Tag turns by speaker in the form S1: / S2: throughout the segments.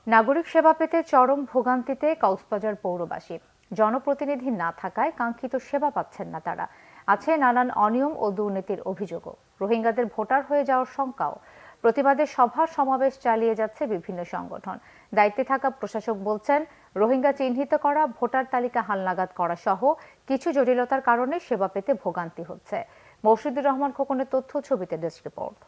S1: নাগরিক সেবা পেতে চরম ভোগান্তিতে কক্সবাজার পৌরবাসী। জনপ্রতিনিধি না থাকায় কাঙ্ক্ষিত সেবা পাচ্ছেন না তারা। আছে নানান অনিয়ম ও দুর্নীতির অভিযোগও। রোহিঙ্গাদের ভোটার হয়ে যাওয়ার শঙ্কাও। প্রতিবাদে সভা সমাবেশ চালিয়ে যাচ্ছে বিভিন্ন সংগঠন। দায়িত্বে থাকা প্রশাসক বলছেন, রোহিঙ্গা চিহ্নিত করা, ভোটার তালিকা হালনাগাদ করা সহ কিছু জটিলতার কারণে সেবা পেতে ভোগান্তি হচ্ছে। মৌসুদুর রহমান খোকনের তথ্য, ছবিতে ডেস্ক রিপোর্ট।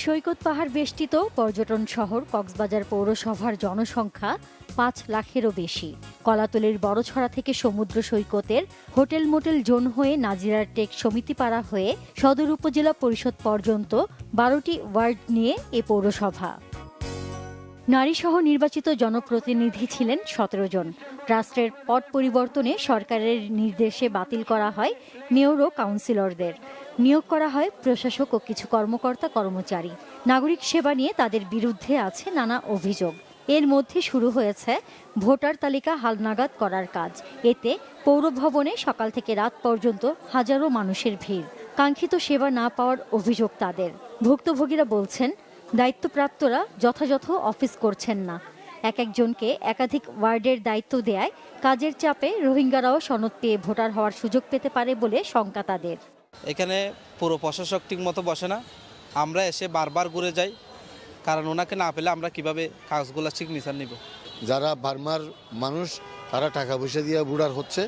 S2: সৈকত পাহাড় বেষ্টিত পর্যটন শহর কক্সবাজার পৌরসভার জনসংখ্যা ৫ লাখেরও বেশি। কলাতলির বড়ছড়া থেকে সমুদ্র সৈকতের হোটেল মোটেল জোন হয়ে নাজিরার টেক সমিতিপাড়া হয়ে সদর উপজেলা পরিষদ পর্যন্ত ১২টি ওয়ার্ড নিয়ে এ পৌরসভা। নারীসহ নির্বাচিত জনপ্রতিনিধি ছিলেন ১৭ জন। রাষ্ট্রের পট পরিবর্তনে সরকারের নির্দেশে বাতিল করা হয় মেয়র ও কাউন্সিলরদের। নিয়োগ করা হয় প্রশাসক ও কিছু কর্মকর্তা কর্মচারী। নাগরিক সেবা নিয়ে তাদের বিরুদ্ধে আছে নানা অভিযোগ। এর মধ্যে শুরু হয়েছে ভোটার তালিকা হালনাগাদ করার কাজ। এতে পৌর ভবনে সকাল থেকে রাত পর্যন্ত হাজারো মানুষের ভিড়। কাঙ্ক্ষিত সেবা না পাওয়ার অভিযোগ তাদের। ভুক্তভোগীরা বলছেন, দায়িত্বপ্রাপ্তরা যথাযথ অফিস করছেন না। একজনকে একাধিক ওয়ার্ডের দায়িত্ব দেয়ায় কাজের চাপে রোহিঙ্গারাও সনদ পেয়ে ভোটার হওয়ার সুযোগ পেতে পারে বলে শঙ্কা তাদের।
S3: এখানে পুরো প্রশাসক ঠিক মতো বসে না। আমরা এসে বারবার ঘুরে যাই, কারণ ওনাকে না পেলে আমরা কিভাবে কাগজগুলো সিগনেচার নিব।
S4: যারা বার্মার মানুষ তারা টাকা পয়সা দিয়ে বুড়ার হচ্ছে।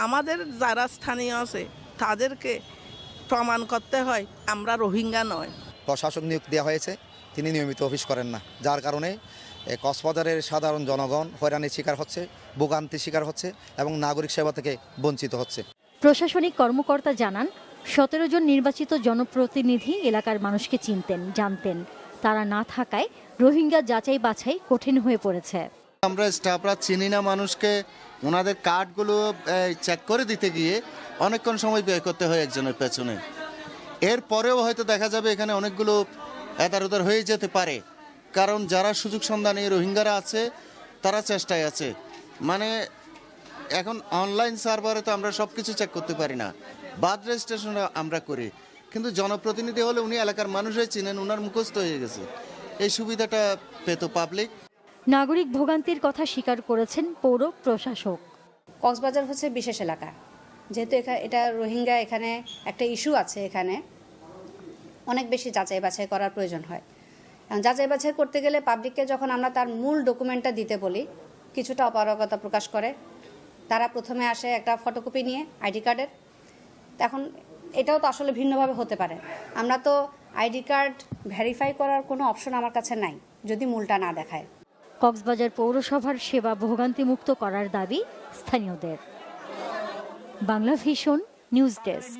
S5: আমাদের যারা স্থানীয় আছে তাদেরকে প্রমাণ করতে হয় আমরা রোহিঙ্গা নয়।
S6: প্রশাসক নিয়োগ দেওয়া হয়েছে, তিনি নিয়মিত অফিস করেন না, যার কারণে কক্সবাজারের সাধারণ জনগণ হয়রানির শিকার হচ্ছে, ভোগান্তির শিকার হচ্ছে এবং নাগরিক সেবা থেকে বঞ্চিত হচ্ছে।
S2: প্রশাসনিক কর্মকর্তা জানান, ১৭ জন নির্বাচিত জনপ্রতিনিধি এলাকার মানুষকে চিনতেন, জানতেন। তারা না থাকায় রোহিঙ্গা যাচাই বাছাই কঠিন হয়ে পড়েছে।
S4: আমরা স্টাফরা চিনি না মানুষকে, ওনাদের কার্ডগুলো চেক করে দিতে গিয়ে অনেকক্ষণ সময় ব্যয় করতে হয় একজনের পেছনে। এরপরেও হয়তো দেখা যাবে এখানে অনেকগুলো এদারোদার হয়ে যেতে পারে, কারণ যারা সুযোগ সন্ধানী রোহিঙ্গারা আছে তারা চেষ্টায় আছে। মানে এখন অনলাইন সার্ভারে তো আমরা সব কিছু চেক করতে পারি না, বার্থ রেজিস্ট্রেশন আমরা করি, কিন্তু জনপ্রতিনিধি হলে উনি এলাকার মানুষই চিনেন, ওনার মুখস্থ হয়ে গেছে। এই সুবিধাটা পেত পাবলিক।
S2: নাগরিক ভোগান্তির কথা স্বীকার করেছেন পৌর প্রশাসক।
S7: কক্সবাজার হচ্ছে বিশেষ এলাকা, যেহেতু এটা রোহিঙ্গা, এখানে একটা ইস্যু আছে, এখানে অনেক বেশি যাচাই বাছাই করার প্রয়োজন হয়। যাচাই বাছাই করতে গেলে পাবলিককে যখন আমরা তার মূল ডকুমেন্টটা দিতে বলি, কিছুটা অপারগতা প্রকাশ করে। তারা প্রথমে আসে একটা ফটোকপি নিয়ে আইডি কার্ডের। এখন এটাও তো আসলে ভিন্নভাবে হতে পারে। আমরা তো আইডি কার্ড ভেরিফাই করার কোনো অপশন আমার কাছে নাই যদি মূলটা না দেখায়।
S2: কক্সবাজার পৌরসভার সেবা ভোগান্তি মুক্ত করার দাবি স্থানীয়দের। Bangla vision news desk.